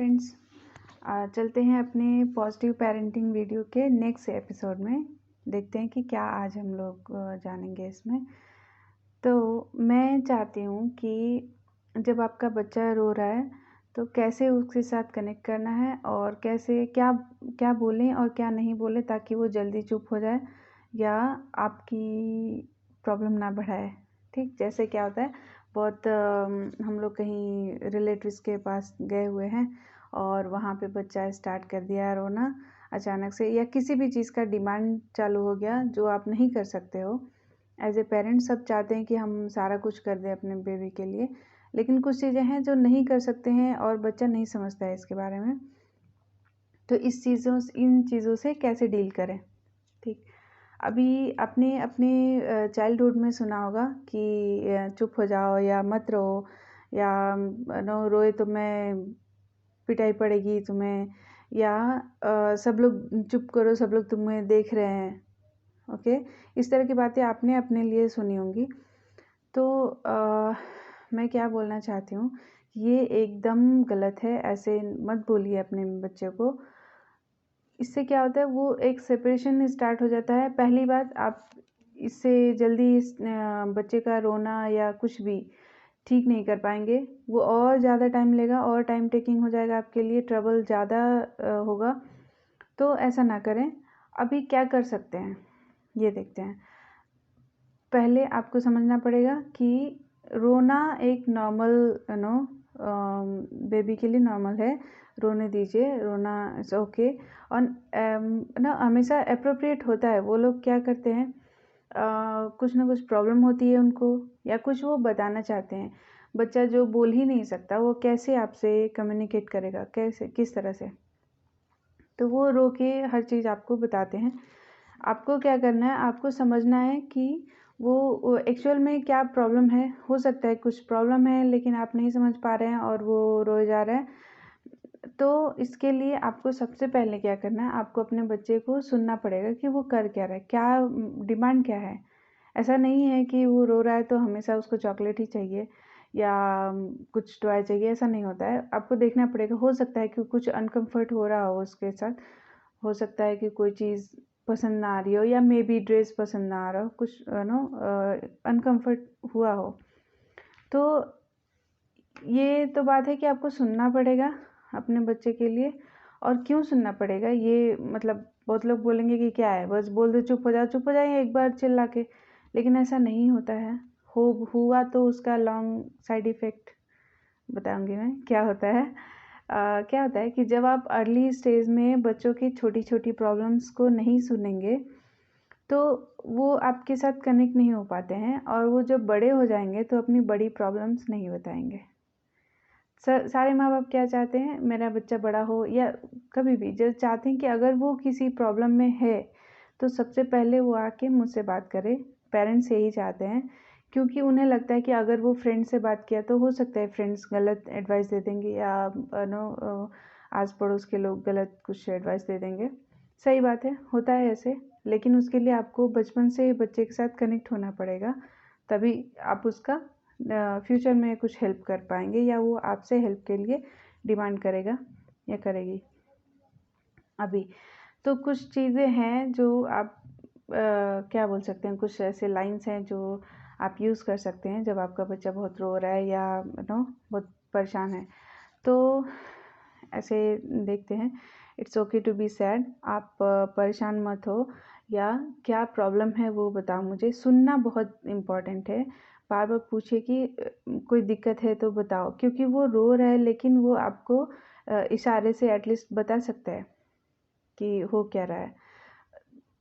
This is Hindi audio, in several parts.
फ्रेंड्स, चलते हैं अपने पॉजिटिव पेरेंटिंग वीडियो के नेक्स्ट एपिसोड में। देखते हैं कि क्या आज हम लोग जानेंगे इसमें। तो मैं चाहती हूँ कि जब आपका बच्चा रो रहा है तो कैसे उसके साथ कनेक्ट करना है और कैसे क्या क्या बोलें और क्या नहीं बोलें ताकि वो जल्दी चुप हो जाए या आपकी प्रॉब्लम ना बढ़ाए। ठीक, जैसे क्या होता है, बहुत हम लोग कहीं रिलेटिव्स के पास गए हुए हैं और वहाँ पे बच्चा स्टार्ट कर दिया रोना अचानक से, या किसी भी चीज़ का डिमांड चालू हो गया जो आप नहीं कर सकते हो। एज ए पेरेंट्स सब चाहते हैं कि हम सारा कुछ कर दें अपने बेबी के लिए, लेकिन कुछ चीज़ें हैं जो नहीं कर सकते हैं और बच्चा नहीं समझता है इसके बारे में। तो इन चीज़ों से कैसे डील करें। ठीक, अभी अपने अपने चाइल्डहुड में सुना होगा कि चुप हो जाओ या मत रो, या नो रोए तो मैं पिटाई पड़ेगी तुम्हें, या सब लोग चुप करो, सब लोग तुम्हें देख रहे हैं। ओके, इस तरह की बातें आपने अपने लिए सुनी होंगी। तो मैं क्या बोलना चाहती हूँ, ये एकदम गलत है। ऐसे मत बोलिए अपने बच्चे को। इससे क्या होता है, वो एक सेपरेशन स्टार्ट हो जाता है। पहली बात, आप इससे जल्दी बच्चे का रोना या कुछ भी ठीक नहीं कर पाएंगे। वो और ज़्यादा टाइम लेगा और टाइम टेकिंग हो जाएगा आपके लिए, ट्रबल ज़्यादा होगा। तो ऐसा ना करें। अभी क्या कर सकते हैं ये देखते हैं। पहले आपको समझना पड़ेगा कि रोना एक नॉर्मल बेबी के लिए नॉर्मल है। रोने दीजिए, रोना इट्स ओके। और ना हमेशा अप्रोप्रिएट होता है। वो लोग क्या करते हैं, कुछ ना कुछ प्रॉब्लम होती है उनको, या कुछ वो बताना चाहते हैं। बच्चा जो बोल ही नहीं सकता वो कैसे आपसे कम्युनिकेट करेगा, कैसे, किस तरह से। तो वो रो के हर चीज़ आपको बताते हैं। आपको क्या करना है, आपको समझना है कि वो एक्चुअल में क्या प्रॉब्लम है। हो सकता है कुछ प्रॉब्लम है लेकिन आप नहीं समझ पा रहे हैं और वो रोए जा रहा है। तो इसके लिए आपको सबसे पहले क्या करना है, आपको अपने बच्चे को सुनना पड़ेगा कि वो कर क्या रहा है, क्या डिमांड क्या है। ऐसा नहीं है कि वो रो रहा है तो हमेशा उसको चॉकलेट ही चाहिए या कुछ टॉय चाहिए, ऐसा नहीं होता है। आपको देखना पड़ेगा। हो सकता है कि कुछ अनकम्फर्ट हो रहा हो उसके साथ, हो सकता है कि कोई चीज़ पसंद ना आ रही हो, या मे बी ड्रेस पसंद ना आ रहा हो, कुछ अनकम्फर्ट हुआ हो। तो ये तो बात है कि आपको सुनना पड़ेगा अपने बच्चे के लिए। और क्यों सुनना पड़ेगा, ये मतलब बहुत लोग बोलेंगे कि क्या है, बस बोल दो चुप हो जाओ, चुप हो जाएंगे एक बार चिल्ला के। लेकिन ऐसा नहीं होता है। हुआ तो उसका लॉन्ग साइड इफ़ेक्ट बताऊंगी मैं क्या होता है। क्या होता है कि जब आप अर्ली स्टेज में बच्चों की छोटी छोटी प्रॉब्लम्स को नहीं सुनेंगे तो वो आपके साथ कनेक्ट नहीं हो पाते हैं, और वो जब बड़े हो जाएंगे तो अपनी बड़ी प्रॉब्लम्स नहीं बताएंगे। सारे माँ बाप क्या चाहते हैं, मेरा बच्चा बड़ा हो, या कभी भी जब चाहते हैं कि अगर वो किसी प्रॉब्लम में है तो सबसे पहले वो आके मुझसे बात करे। पेरेंट्स यही चाहते हैं, क्योंकि उन्हें लगता है कि अगर वो फ्रेंड से बात किया तो हो सकता है फ्रेंड्स गलत एडवाइस दे देंगे, या आस पड़ोस के लोग गलत कुछ एडवाइस दे देंगे। सही बात है, होता है ऐसे। लेकिन उसके लिए आपको बचपन से बच्चे के साथ कनेक्ट होना पड़ेगा, तभी आप उसका फ्यूचर में कुछ हेल्प कर पाएंगे, या वो आपसे हेल्प के लिए डिमांड करेगा या करेगी। अभी तो कुछ चीज़ें हैं जो आप क्या बोल सकते हैं, कुछ ऐसे लाइंस हैं जो आप यूज़ कर सकते हैं जब आपका बच्चा बहुत रो रहा है या बहुत परेशान है। तो ऐसे देखते हैं, it's okay to be sad. आप परेशान मत हो, या क्या प्रॉब्लम है वो बताओ मुझे। सुनना बहुत इम्पॉर्टेंट है। बार बार पूछे कि कोई दिक्कत है तो बताओ, क्योंकि वो रो रहा है लेकिन वो आपको इशारे से एटलीस्ट बता सकता है कि हो क्या रहा है।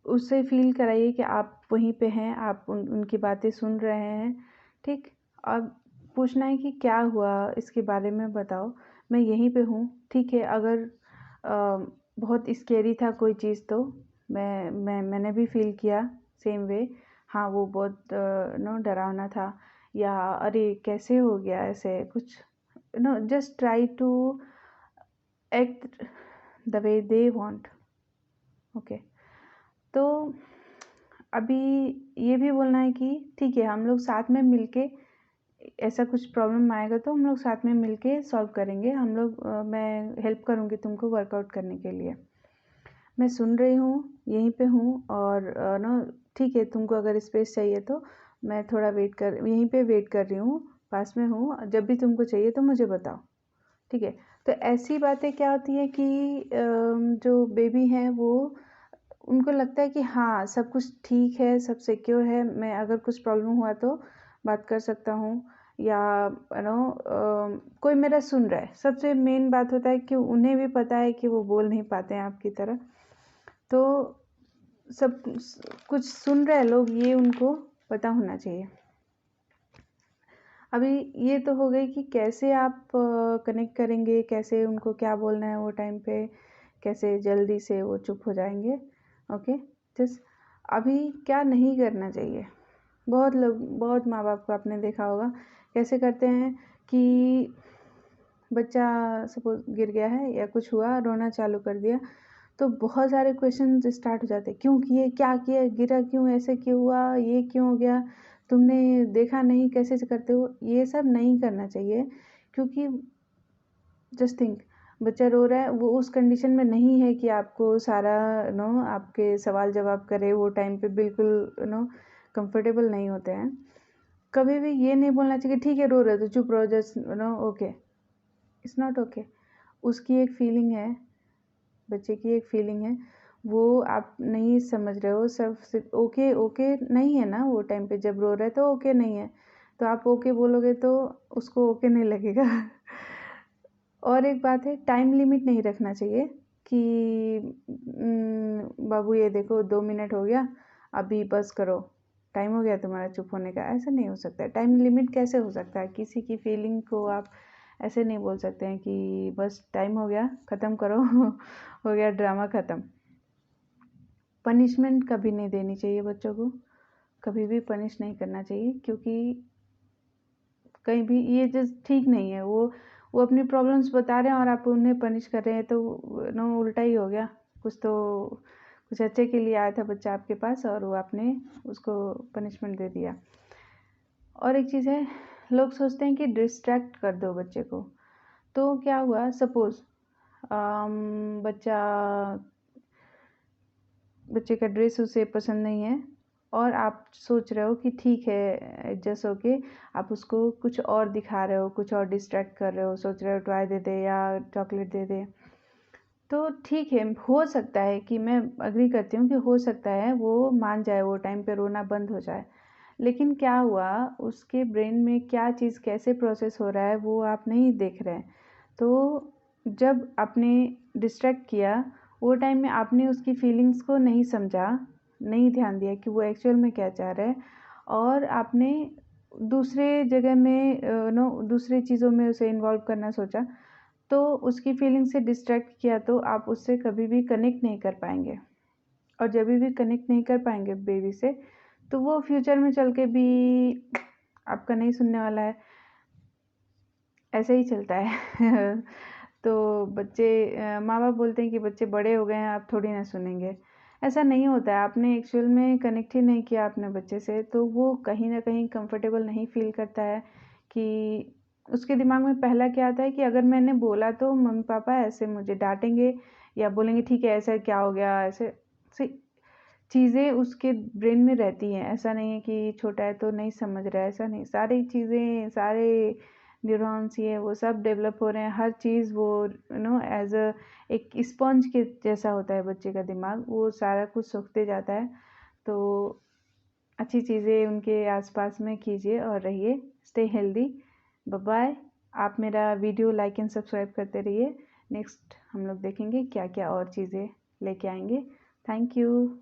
उससे फील कराइए कि आप वहीं पे हैं, आप उनकी बातें सुन रहे हैं। ठीक, अब पूछना है कि क्या हुआ, इसके बारे में बताओ, मैं यहीं पे हूँ। ठीक है, अगर बहुत स्केरी था कोई चीज़ तो मैंने भी फील किया सेम वे। हाँ, वो बहुत डरावना था, या अरे कैसे हो गया ऐसे कुछ। Just try to act the way they want. Okay, तो अभी ये भी बोलना है कि ठीक है, हम लोग साथ में मिलके ऐसा कुछ प्रॉब्लम आएगा तो हम लोग साथ में मिलके सॉल्व करेंगे। हम लोग मैं हेल्प करूँगी तुमको वर्कआउट करने के लिए। मैं सुन रही हूँ, यहीं पे हूँ और ठीक है, तुमको अगर स्पेस चाहिए तो मैं थोड़ा यहीं पे वेट कर रही हूँ, पास में हूँ। जब भी तुमको चाहिए तो मुझे बताओ, ठीक है। तो ऐसी बातें क्या होती है कि जो बेबी हैं वो, उनको लगता है कि हाँ सब कुछ ठीक है, सब सिक्योर है, मैं अगर कुछ प्रॉब्लम हुआ तो बात कर सकता हूँ, या कोई मेरा सुन रहा है। सबसे मेन बात होता है कि उन्हें भी पता है कि वो बोल नहीं पाते हैं आपकी तरह, तो सब कुछ सुन रहे लोग, ये उनको पता होना चाहिए। अभी ये तो हो गई कि कैसे आप कनेक्ट करेंगे, कैसे उनको क्या बोलना है वो टाइम पे, कैसे जल्दी से वो चुप हो जाएंगे। ओके, जस्ट अभी क्या नहीं करना चाहिए। बहुत माँ बाप को आपने देखा होगा कैसे करते हैं कि बच्चा सपोज गिर गया है या कुछ हुआ, रोना चालू कर दिया, तो बहुत सारे क्वेश्चन स्टार्ट हो जाते हैं। क्यों किए, क्या किया, गिरा क्यों, ऐसे क्यों हुआ, ये क्यों हो गया, तुमने देखा नहीं, कैसे करते हो। ये सब नहीं करना चाहिए, क्योंकि जस्ट थिंक, बच्चा रो रहा है, वो उस कंडीशन में नहीं है कि आपको सारा आपके सवाल जवाब करे। वो टाइम पे बिल्कुल कंफर्टेबल नहीं होते हैं। कभी भी ये नहीं बोलना चाहिए ठीक है रो रहे तो चुप रहो, just okay, it's not okay. उसकी एक फीलिंग है, बच्चे की एक फीलिंग है, वो आप नहीं समझ रहे हो। सब ओके ओके नहीं है ना वो टाइम पे, जब रो रहे है तो ओके नहीं है, तो आप ओके बोलोगे तो उसको ओके नहीं लगेगा। और एक बात है, टाइम लिमिट नहीं रखना चाहिए कि बाबू ये देखो 2 मिनट हो गया, अभी बस करो, टाइम हो गया तुम्हारा चुप होने का। ऐसा नहीं हो सकता है। टाइम लिमिट कैसे हो सकता है? किसी की फीलिंग को आप ऐसे नहीं बोल सकते हैं कि बस टाइम हो गया ख़त्म करो। हो गया ड्रामा ख़त्म। पनिशमेंट कभी नहीं देनी चाहिए बच्चों को, कभी भी पनिश नहीं करना चाहिए, क्योंकि कहीं भी ये चीज़ ठीक नहीं है। वो अपनी प्रॉब्लम्स बता रहे हैं और आप उन्हें पनिश कर रहे हैं, तो उल्टा ही हो गया। कुछ अच्छे के लिए आया था बच्चा आपके पास और वो आपने उसको पनिशमेंट दे दिया। और एक चीज़ है, लोग सोचते हैं कि डिस्ट्रैक्ट कर दो बच्चे को, तो क्या हुआ, सपोज़ बच्चे का ड्रेस उसे पसंद नहीं है और आप सोच रहे हो कि ठीक है एडजस्ट होके आप उसको कुछ और दिखा रहे हो, कुछ और डिस्ट्रैक्ट कर रहे हो, सोच रहे हो टॉय दे दे या चॉकलेट दे दे, तो ठीक है, हो सकता है कि मैं अग्री करती हूँ कि हो सकता है वो मान जाए, वो टाइम पे रोना बंद हो जाए। लेकिन क्या हुआ, उसके ब्रेन में क्या चीज़ कैसे प्रोसेस हो रहा है वो आप नहीं देख रहे हैं। तो जब आपने डिस्ट्रैक्ट किया, वो टाइम में आपने उसकी फीलिंग्स को नहीं समझा, नहीं ध्यान दिया कि वो एक्चुअल में क्या चाह रहा है, और आपने दूसरे जगह में दूसरी चीज़ों में उसे इन्वॉल्व करना सोचा, तो उसकी फीलिंग से डिस्ट्रैक्ट किया, तो आप उससे कभी भी कनेक्ट नहीं कर पाएंगे। और जब भी कनेक्ट नहीं कर पाएंगे बेबी से, तो वो फ्यूचर में चल के भी आपका नहीं सुनने वाला है। ऐसे ही चलता है। तो बच्चे, माँ बाप बोलते हैं कि बच्चे बड़े हो गए हैं, आप थोड़ी ना सुनेंगे। ऐसा नहीं होता है। आपने एक्चुअल में कनेक्ट ही नहीं किया अपने बच्चे से, तो वो कहीं ना कहीं कंफर्टेबल नहीं फील करता है। कि उसके दिमाग में पहला क्या आता है कि अगर मैंने बोला तो मम्मी पापा ऐसे मुझे डांटेंगे या बोलेंगे ठीक है ऐसा क्या हो गया, ऐसे चीज़ें उसके ब्रेन में रहती हैं। ऐसा नहीं है कि छोटा है तो नहीं समझ रहा है, ऐसा नहीं। सारी चीज़ें, सारे न्यूरॉन्स ये वो सब डेवलप हो रहे हैं, हर चीज़ वो एज अ एक स्पंज के जैसा होता है बच्चे का दिमाग, वो सारा कुछ सोखते जाता है। तो अच्छी चीज़ें उनके आसपास में कीजिए और रहिए। Stay healthy. Bye bye. आप मेरा वीडियो लाइक एंड सब्सक्राइब करते रहिए। नेक्स्ट हम लोग देखेंगे क्या क्या और चीज़ें लेके आएंगे। Thank you.